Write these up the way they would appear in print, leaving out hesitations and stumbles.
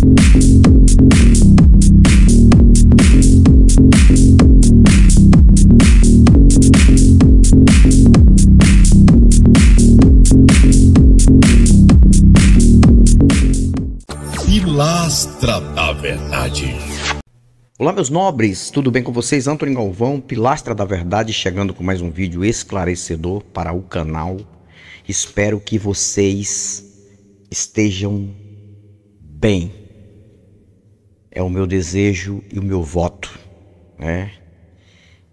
Pilastra da Verdade. Olá, meus nobres, tudo bem com vocês? Antônio Galvão, Pilastra da Verdade, chegando com mais um vídeo esclarecedor para o canal. Espero que vocês estejam bem. É o meu desejo e o meu voto, né?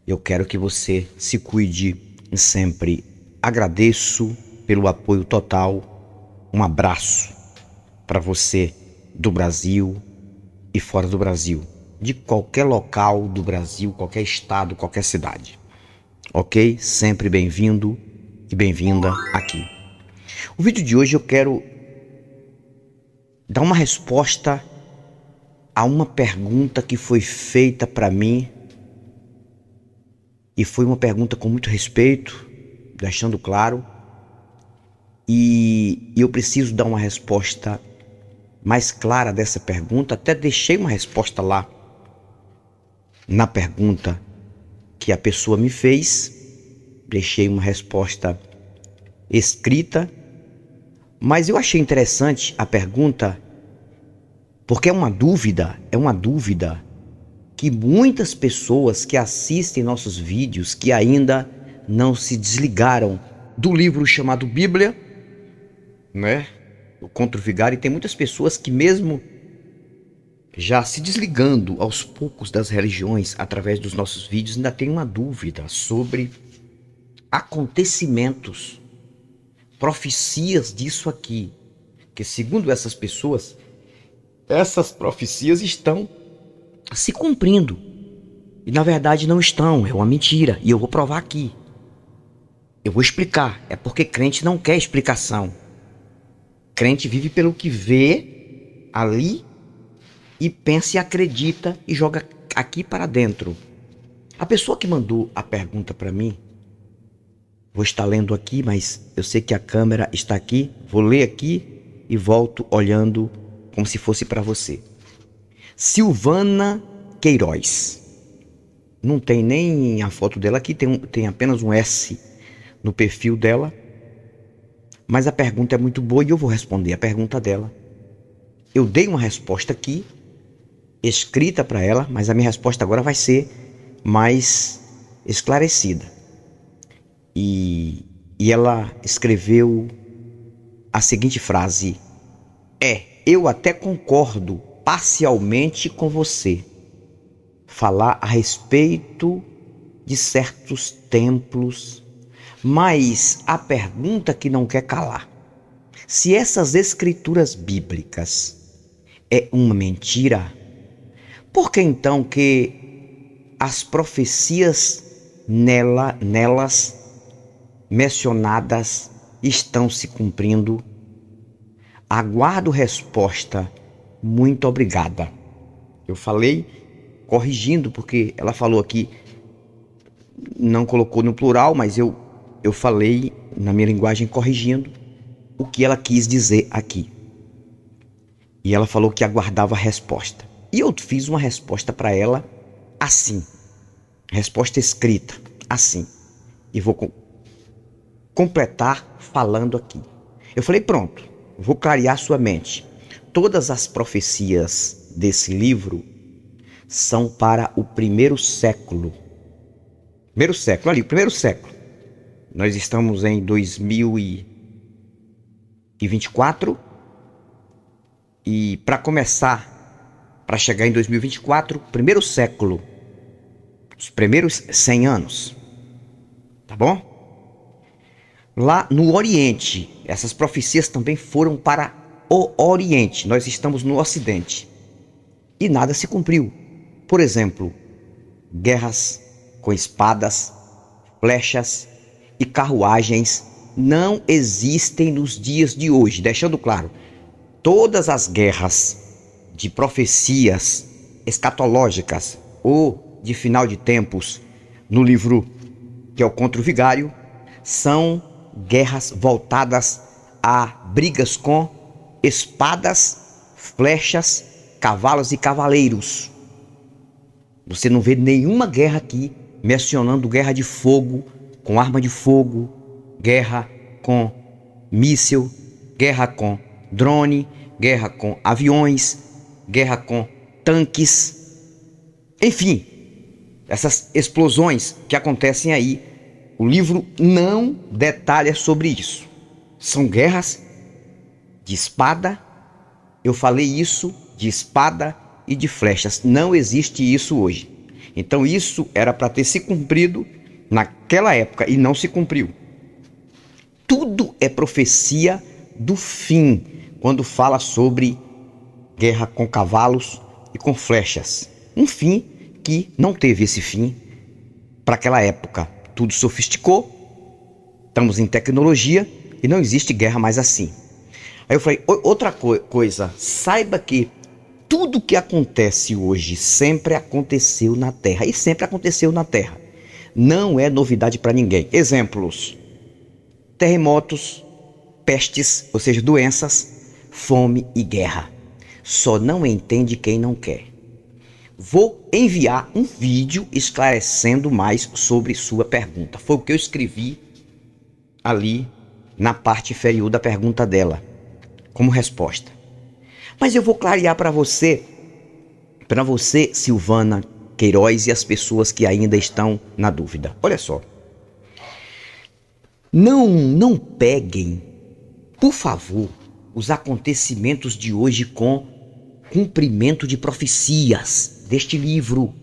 Eu quero que você se cuide sempre. Agradeço pelo apoio total. Um abraço para você do Brasil e fora do Brasil. De qualquer local do Brasil, qualquer estado, qualquer cidade. Ok? Sempre bem-vindo e bem-vinda aqui. O vídeo de hoje eu quero dar uma resposta a uma pergunta que foi feita para mim. E foi uma pergunta com muito respeito, deixando claro. E eu preciso dar uma resposta mais clara dessa pergunta. Até deixei uma resposta lá na pergunta que a pessoa me fez. Deixei uma resposta escrita. Mas eu achei interessante a pergunta, porque é uma dúvida que muitas pessoas que assistem nossos vídeos, que ainda não se desligaram do livro chamado Bíblia, né? O Contra o Vigário, e tem muitas pessoas que mesmo já se desligando aos poucos das religiões através dos nossos vídeos, ainda tem uma dúvida sobre acontecimentos, profecias disso aqui, que segundo essas pessoas, essas profecias estão se cumprindo. E na verdade não estão, é uma mentira. E eu vou provar aqui. Eu vou explicar. É porque crente não quer explicação. Crente vive pelo que vê ali e pensa e acredita e joga aqui para dentro. A pessoa que mandou a pergunta para mim, vou estar lendo aqui, mas eu sei que a câmera está aqui. Vou ler aqui e volto olhando como se fosse para você. Silvana Queiroz. Não tem nem a foto dela aqui, tem apenas um S no perfil dela. Mas a pergunta é muito boa e eu vou responder a pergunta dela. Eu dei uma resposta aqui, escrita para ela, mas a minha resposta agora vai ser mais esclarecida. E ela escreveu a seguinte frase: eu até concordo parcialmente com você. Falar a respeito de certos templos, mas a pergunta que não quer calar: se essas escrituras bíblicas é uma mentira, por que então que as profecias nelas mencionadas estão se cumprindo? Aguardo resposta. Muito obrigada. Eu falei corrigindo, porque ela falou aqui, não colocou no plural, mas eu falei na minha linguagem corrigindo o que ela quis dizer aqui. E ela falou que aguardava a resposta. E eu fiz uma resposta para ela assim. Resposta escrita, assim. E vou completar falando aqui. Eu falei, pronto, vou clarear sua mente. Todas as profecias desse livro são para o primeiro século. Primeiro século, ali, o primeiro século. Nós estamos em 2024 e para começar, para chegar em 2024, primeiro século, os primeiros 100 anos, tá bom? Lá no Oriente, essas profecias também foram para o Oriente, nós estamos no Ocidente e nada se cumpriu. Por exemplo, guerras com espadas, flechas e carruagens não existem nos dias de hoje. Deixando claro, todas as guerras de profecias escatológicas ou de final de tempos no livro que é o Contra o Vigário são guerras voltadas a brigas com espadas, flechas cavalos e cavaleiros. Você não vê nenhuma guerra aqui mencionando guerra de fogo, com arma de fogo, guerra com míssil, guerra com drone, guerra com aviões, guerra com tanques. Enfim, essas explosões que acontecem aí, o livro não detalha sobre isso. São guerras de espada. Eu falei isso, de espada e de flechas. Não existe isso hoje. Então isso era para ter se cumprido naquela época e não se cumpriu. Tudo é profecia do fim quando fala sobre guerra com cavalos e com flechas. Um fim que não teve esse fim para aquela época. Tudo sofisticou, estamos em tecnologia e não existe guerra mais assim. Aí eu falei, outra coisa, saiba que tudo que acontece hoje sempre aconteceu na Terra e sempre aconteceu na Terra. Não é novidade para ninguém. Exemplos: terremotos, pestes, ou seja, doenças, fome e guerra. Só não entende quem não quer. Vou enviar um vídeo esclarecendo mais sobre sua pergunta. Foi o que eu escrevi ali na parte inferior da pergunta dela, como resposta. Mas eu vou clarear para você, Silvana Queiroz, e as pessoas que ainda estão na dúvida. Olha só. Não peguem, por favor, os acontecimentos de hoje com cumprimento de profecias deste livro.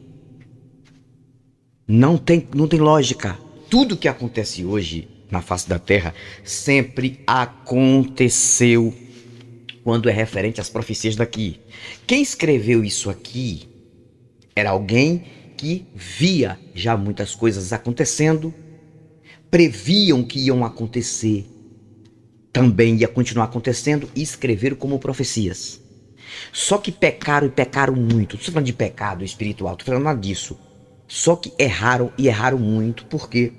Não tem lógica. Tudo que acontece hoje na face da Terra sempre aconteceu quando é referente às profecias daqui. Quem escreveu isso aqui era alguém que via já muitas coisas acontecendo, previam que iam acontecer, também ia continuar acontecendo e escreveram como profecias. Só que pecaram e pecaram muito. Não estou falando de pecado espiritual, estou falando nada disso. Só que erraram e erraram muito porque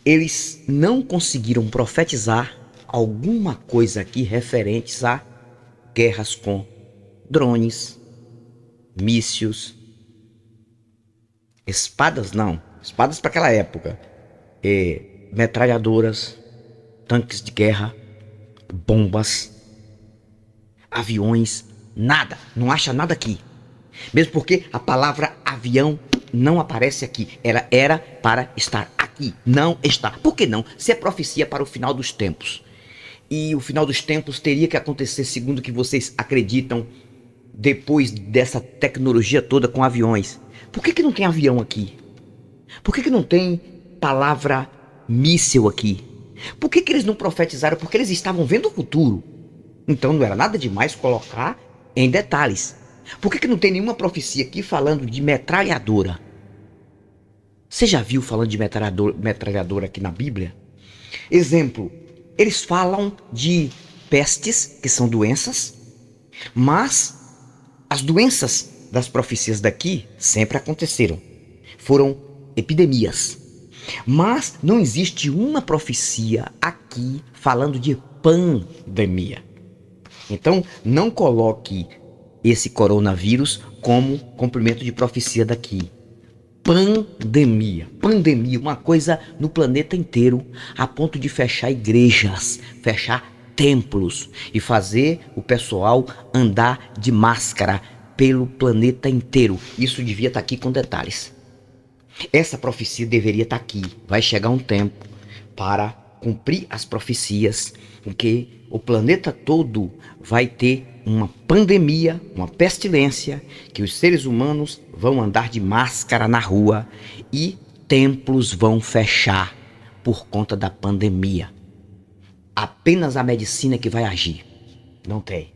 eles não conseguiram profetizar alguma coisa aqui referentes a guerras com drones, mísseis, espadas não, espadas para aquela época, metralhadoras, tanques de guerra, bombas, aviões, nada, não acha nada aqui. Mesmo porque a palavra avião não aparece aqui, ela era para estar aqui, não está. Por que não? Se é profecia para o final dos tempos. E o final dos tempos teria que acontecer, segundo o que vocês acreditam, depois dessa tecnologia toda com aviões. Por que não tem avião aqui? Por que não tem palavra míssil aqui? Por que eles não profetizaram? Porque eles estavam vendo o futuro. Então não era nada demais colocar em detalhes. Por que não tem nenhuma profecia aqui falando de metralhadora? Você já viu falando de metralhadora aqui na Bíblia? Exemplo. Eles falam de pestes, que são doenças, mas as doenças das profecias daqui sempre aconteceram. Foram epidemias. Mas não existe uma profecia aqui falando de pandemia. Então, não coloque esse coronavírus como cumprimento de profecia daqui. Pandemia, uma coisa no planeta inteiro, a ponto de fechar igrejas, fechar templos e fazer o pessoal andar de máscara pelo planeta inteiro. Isso devia estar aqui com detalhes. Essa profecia deveria estar aqui. Vai chegar um tempo para cumprir as profecias em que o planeta todo vai ter uma pandemia, uma pestilência, que os seres humanos vão andar de máscara na rua e templos vão fechar por conta da pandemia. Apenas a medicina que vai agir. Não tem.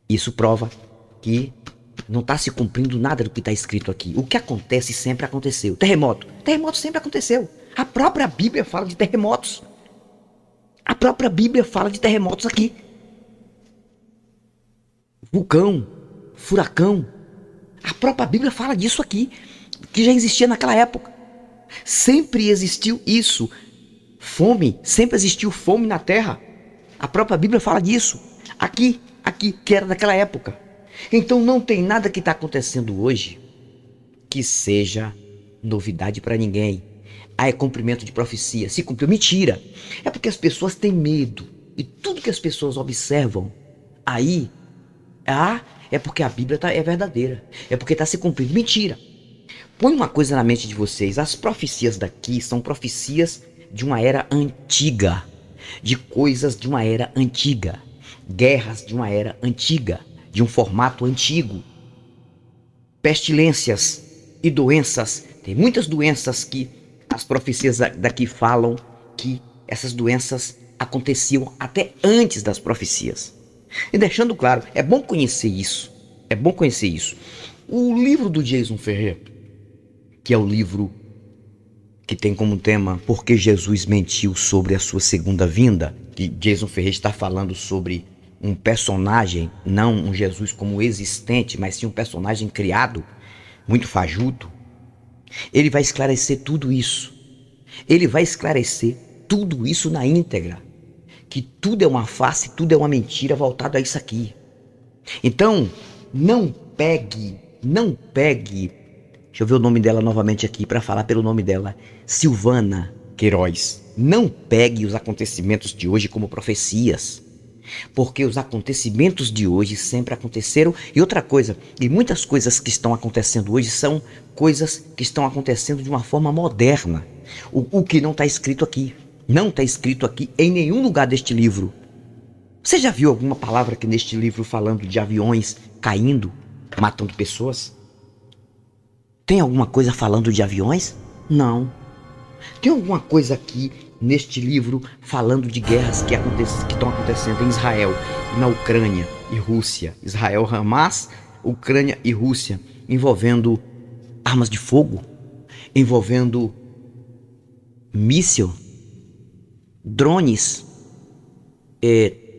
Isso prova que não está se cumprindo nada do que está escrito aqui. O que acontece sempre aconteceu. Terremoto sempre aconteceu. A própria Bíblia fala de terremotos. A própria Bíblia fala de terremotos aqui. Vulcão, furacão. A própria Bíblia fala disso aqui, que já existia naquela época. Sempre existiu isso. Fome, sempre existiu fome na terra. A própria Bíblia fala disso. Aqui, que era daquela época. Então não tem nada que está acontecendo hoje que seja novidade para ninguém. Ah, é cumprimento de profecia. Se cumpriu, mentira. É porque as pessoas têm medo. E tudo que as pessoas observam aí, é porque a Bíblia é verdadeira. É porque está se cumprindo. Mentira. Põe uma coisa na mente de vocês. As profecias daqui são profecias de uma era antiga. De coisas de uma era antiga. Guerras de uma era antiga. De um formato antigo. Pestilências e doenças. Tem muitas doenças que as profecias daqui falam que essas doenças aconteciam até antes das profecias. E deixando claro, é bom conhecer isso. É bom conhecer isso. O livro do Jason Ferreira, que é o livro que tem como tema Por que Jesus mentiu sobre a sua segunda vinda, que Jason Ferreira está falando sobre um personagem, não um Jesus como existente, mas sim um personagem criado, muito fajuto. Ele vai esclarecer tudo isso. Ele vai esclarecer tudo isso na íntegra. Que tudo é uma farsa, tudo é uma mentira voltado a isso aqui. Então, não pegue. Deixa eu ver o nome dela novamente aqui para falar pelo nome dela. Silvana Queiroz. Não pegue os acontecimentos de hoje como profecias. Porque os acontecimentos de hoje sempre aconteceram. E outra coisa, e muitas coisas que estão acontecendo hoje são coisas que estão acontecendo de uma forma moderna. O que não está escrito aqui. Não está escrito aqui em nenhum lugar deste livro. Você já viu alguma palavra aqui neste livro falando de aviões caindo, matando pessoas? Tem alguma coisa falando de aviões? Não. Tem alguma coisa aqui neste livro falando de guerras que estão acontecendo em Israel, na Ucrânia e Rússia? Israel, Hamas, Ucrânia e Rússia, envolvendo armas de fogo, envolvendo míssil, drones,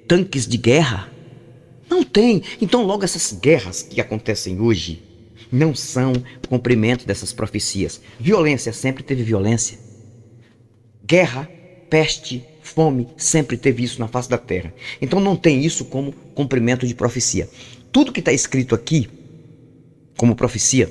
tanques de guerra. Não tem. Então logo essas guerras que acontecem hoje não são cumprimento dessas profecias. Violência, sempre teve violência. Guerra, peste, fome, sempre teve isso na face da terra. Então não tem isso como cumprimento de profecia. Tudo que está escrito aqui como profecia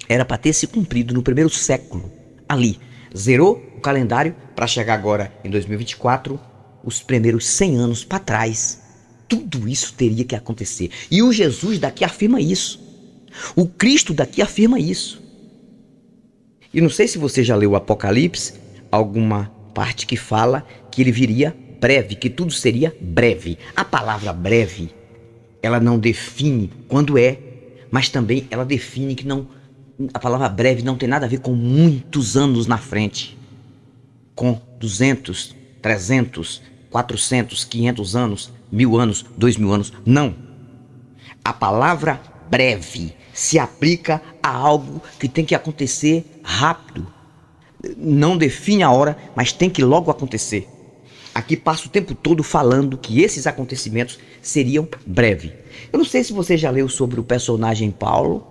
era para ter se cumprido no primeiro século. Ali, zerou o calendário para chegar agora em 2024, os primeiros 100 anos para trás. Tudo isso teria que acontecer. E o Jesus daqui afirma isso. O Cristo daqui afirma isso. E não sei se você já leu o Apocalipse, alguma parte que fala que ele viria breve, que tudo seria breve. A palavra breve, ela não define quando é, mas também ela define que não, a palavra breve não tem nada a ver com muitos anos na frente. Com 200, 300, 400, 500 anos, 1000 anos, 2000 anos. Não. A palavra breve se aplica a algo que tem que acontecer rápido. Não define a hora, mas tem que logo acontecer. Aqui passa o tempo todo falando que esses acontecimentos seriam breve. Eu não sei se você já leu sobre o personagem Paulo,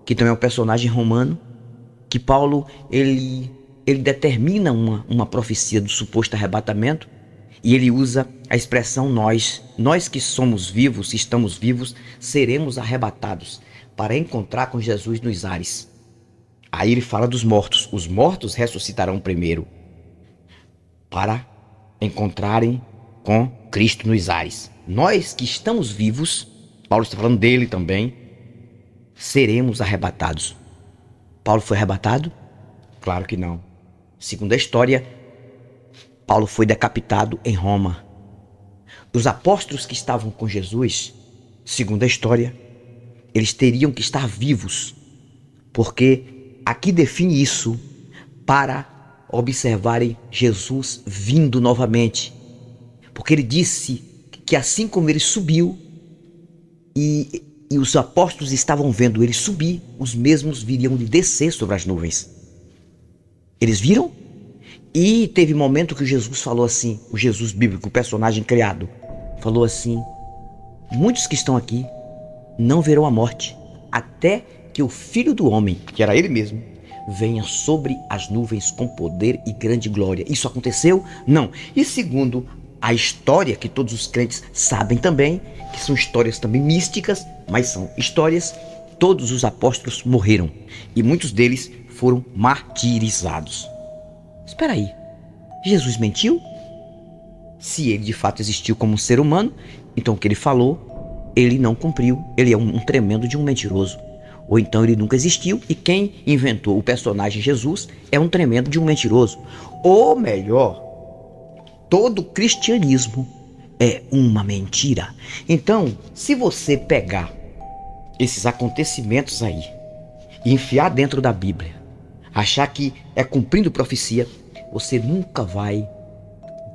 que também é um personagem romano, que Paulo, ele determina uma profecia do suposto arrebatamento, e ele usa a expressão nós que somos vivos, estamos vivos, seremos arrebatados para encontrar com Jesus nos ares. Aí ele fala dos mortos. Os mortos ressuscitarão primeiro para encontrarem com Cristo nos ares. Nós que estamos vivos, Paulo está falando dele também, seremos arrebatados. Paulo foi arrebatado? Claro que não. Segundo a história, Paulo foi decapitado em Roma. Os apóstolos que estavam com Jesus, segundo a história, eles teriam que estar vivos, porque aqui define isso, para observarem Jesus vindo novamente. Porque ele disse que assim como ele subiu e os apóstolos estavam vendo ele subir, os mesmos viriam de descer sobre as nuvens. Eles viram? E teve momento que Jesus falou assim, o Jesus bíblico, o personagem criado, falou assim: muitos que estão aqui não verão a morte, até que o Filho do Homem, que era ele mesmo, venha sobre as nuvens com poder e grande glória. Isso aconteceu? Não. E segundo a história que todos os crentes sabem também, que são histórias também místicas, mas são histórias. Todos os apóstolos morreram e muitos deles foram martirizados. Espera aí, Jesus mentiu? Se ele de fato existiu como um ser humano, então o que ele falou, ele não cumpriu. Ele é um tremendo de um mentiroso. Ou então ele nunca existiu e quem inventou o personagem Jesus é um tremendo de um mentiroso. Ou melhor, todo cristianismo é uma mentira. Então, se você pegar esses acontecimentos aí e enfiar dentro da Bíblia, achar que é cumprindo profecia, você nunca vai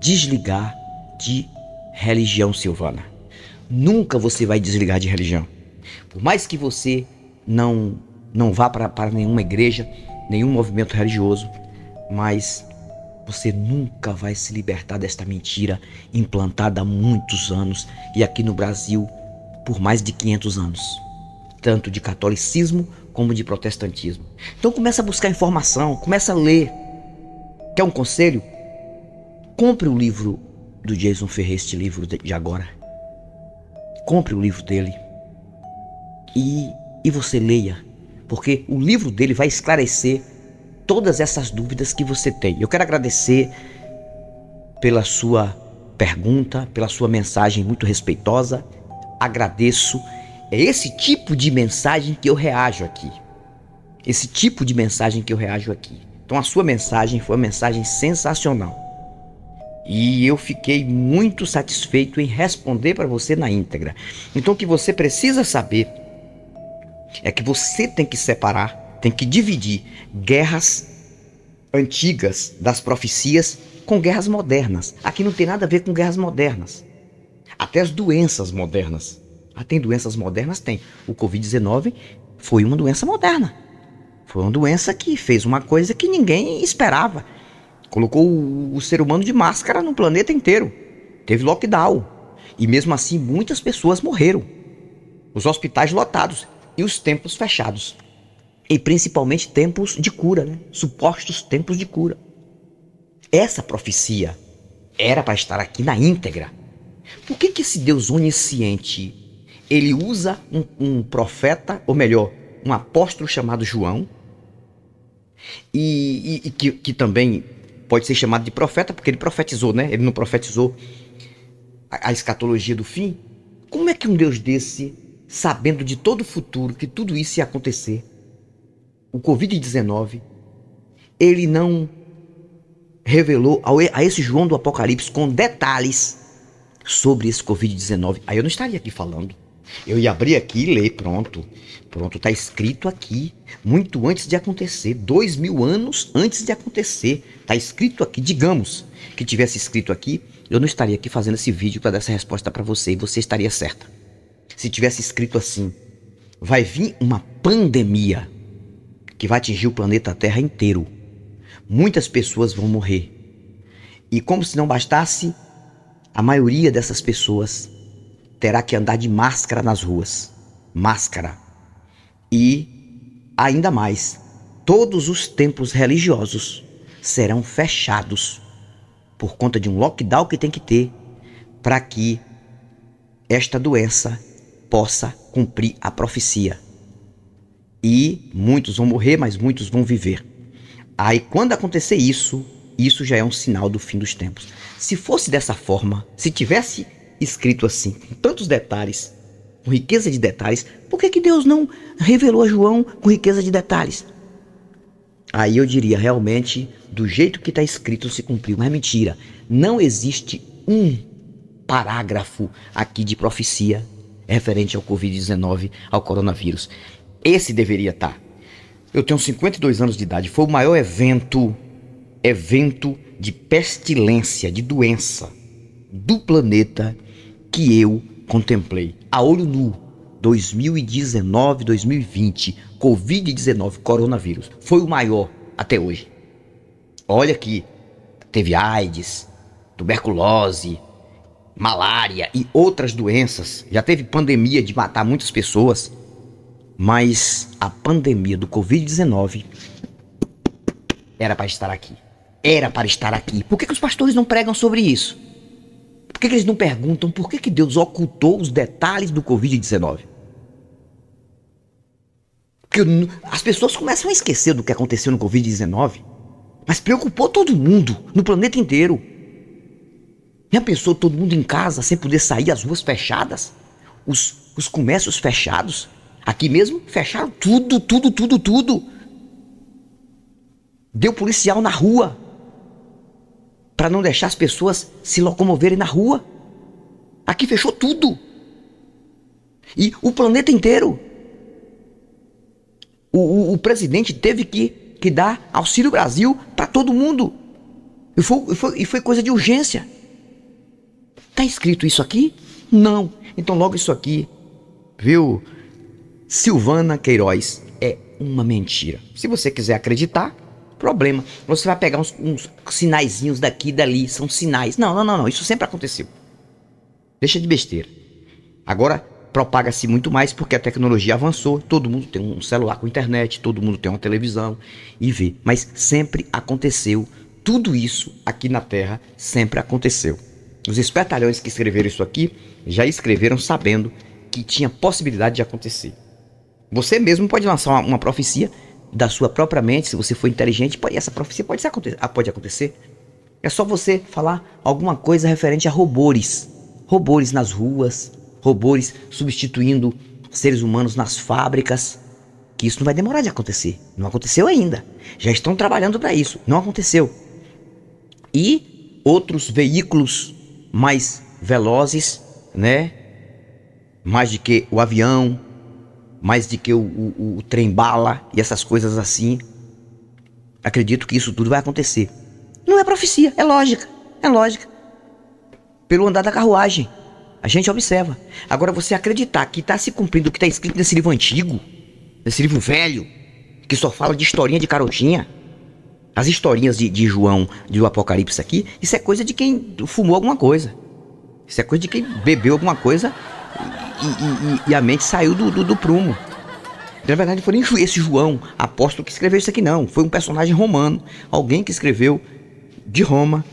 desligar de religião, Silvana. Nunca você vai desligar de religião. Por mais que você não vá para nenhuma igreja, nenhum movimento religioso, mas você nunca vai se libertar desta mentira implantada há muitos anos e aqui no Brasil por mais de 500 anos, tanto de catolicismo como de protestantismo. Então começa a buscar informação, começa a ler. Quer um conselho? Compre o livro do Jason Ferreira, este livro de agora. Compre o livro dele e você leia, porque o livro dele vai esclarecer todas essas dúvidas que você tem. Eu quero agradecer pela sua pergunta, pela sua mensagem muito respeitosa. Agradeço. É esse tipo de mensagem que eu reajo aqui. Esse tipo de mensagem que eu reajo aqui. Então a sua mensagem foi uma mensagem sensacional. E eu fiquei muito satisfeito em responder para você na íntegra. Então o que você precisa saber é que você tem que separar, tem que dividir guerras antigas das profecias com guerras modernas. Aqui não tem nada a ver com guerras modernas. Até as doenças modernas. Tem doenças modernas? Tem. O Covid-19 foi uma doença moderna. Foi uma doença que fez uma coisa que ninguém esperava. Colocou o ser humano de máscara no planeta inteiro. Teve lockdown. E mesmo assim muitas pessoas morreram. Os hospitais lotados e os templos fechados. E principalmente templos de cura, né? Supostos templos de cura. Essa profecia era para estar aqui na íntegra. Por que esse Deus onisciente, ele usa um profeta, ou melhor, um apóstolo chamado João, e que também pode ser chamado de profeta, porque ele profetizou, né? Ele não profetizou a escatologia do fim. Como é que um Deus desse, sabendo de todo o futuro, que tudo isso ia acontecer, o Covid-19, ele não revelou a esse João do Apocalipse com detalhes sobre esse Covid-19? Aí eu não estaria aqui falando. Eu ia abrir aqui e ler, pronto, tá escrito aqui, muito antes de acontecer, 2000 anos antes de acontecer, tá escrito aqui. Digamos que tivesse escrito aqui, eu não estaria aqui fazendo esse vídeo para dar essa resposta para você, e você estaria certa. Se tivesse escrito assim, vai vir uma pandemia que vai atingir o planeta Terra inteiro, muitas pessoas vão morrer, e como se não bastasse, a maioria dessas pessoas terá que andar de máscara nas ruas. Máscara. E, ainda mais, todos os templos religiosos serão fechados por conta de um lockdown que tem que ter para que esta doença possa cumprir a profecia. E muitos vão morrer, mas muitos vão viver. Aí, quando acontecer isso, isso já é um sinal do fim dos tempos. Se fosse dessa forma, se tivesse escrito assim, com tantos detalhes, com riqueza de detalhes, por que Deus não revelou a João com riqueza de detalhes? Aí eu diria, realmente, do jeito que está escrito se cumpriu. Mas mentira, não existe um parágrafo aqui de profecia referente ao Covid-19, ao coronavírus. Esse deveria estar. Eu tenho 52 anos de idade, foi o maior evento de pestilência, de doença do planeta que eu contemplei a olho nu. 2019, 2020, Covid-19, coronavírus, foi o maior até hoje. Olha que teve AIDS, tuberculose, malária e outras doenças. Já teve pandemia de matar muitas pessoas, mas a pandemia do Covid-19 era para estar aqui. Era para estar aqui. Por que os pastores não pregam sobre isso? Por que eles não perguntam por que Deus ocultou os detalhes do Covid-19? Porque as pessoas começam a esquecer do que aconteceu no Covid-19, mas preocupou todo mundo, no planeta inteiro. Já pensou todo mundo em casa, sem poder sair, as ruas fechadas? Os comércios fechados? Aqui mesmo fecharam tudo. Deu policial na rua para não deixar as pessoas se locomoverem na rua. Aqui fechou tudo. E o planeta inteiro. O presidente teve que dar Auxílio Brasil para todo mundo. E foi coisa de urgência. Tá escrito isso aqui? Não. Então logo isso aqui, viu, Silvana Queiroz, é uma mentira. Se você quiser acreditar, problema. Você vai pegar uns sinaizinhos daqui e dali, são sinais. Não, isso sempre aconteceu. Deixa de besteira. Agora propaga-se muito mais porque a tecnologia avançou, todo mundo tem um celular com internet, todo mundo tem uma televisão e vê. Mas sempre aconteceu, tudo isso aqui na Terra sempre aconteceu. Os espertalhões que escreveram isso aqui já escreveram sabendo que tinha possibilidade de acontecer. Você mesmo pode lançar uma profecia da sua própria mente, se você for inteligente, essa profecia pode acontecer. É só você falar alguma coisa referente a robôs nas ruas, robôs substituindo seres humanos nas fábricas, que isso não vai demorar de acontecer. Não aconteceu ainda. Já estão trabalhando para isso. Não aconteceu. E outros veículos mais velozes, né? Mais do que o avião, mais do que o trem-bala e essas coisas assim. Acredito que isso tudo vai acontecer. Não é profecia, é lógica. É lógica. Pelo andar da carruagem, a gente observa. Agora você acreditar que está se cumprindo o que está escrito nesse livro antigo, nesse livro velho, que só fala de historinha de carotinha. As historinhas de João, do Apocalipse aqui, isso é coisa de quem fumou alguma coisa. Isso é coisa de quem bebeu alguma coisa e a mente saiu do prumo. Na verdade, não foi nem esse João, apóstolo, que escreveu isso aqui, não. Foi um personagem romano, alguém que escreveu de Roma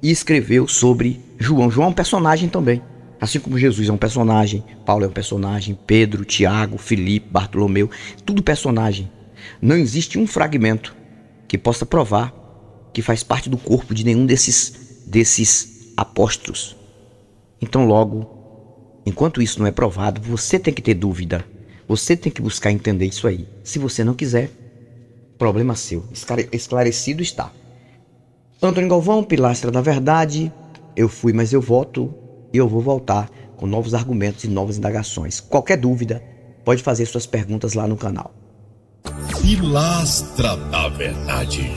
e escreveu sobre João. João é um personagem também. Assim como Jesus é um personagem, Paulo é um personagem, Pedro, Tiago, Filipe, Bartolomeu, tudo personagem. Não existe um fragmento que possa provar que faz parte do corpo de nenhum desses apóstolos. Então logo, enquanto isso não é provado, você tem que ter dúvida. Você tem que buscar entender isso aí. Se você não quiser, problema seu. Esclarecido está. Antônio Galvão, Pilastra da Verdade. Eu fui, mas eu volto. E eu vou voltar com novos argumentos e novas indagações. Qualquer dúvida, pode fazer suas perguntas lá no canal. Pilastra da Verdade.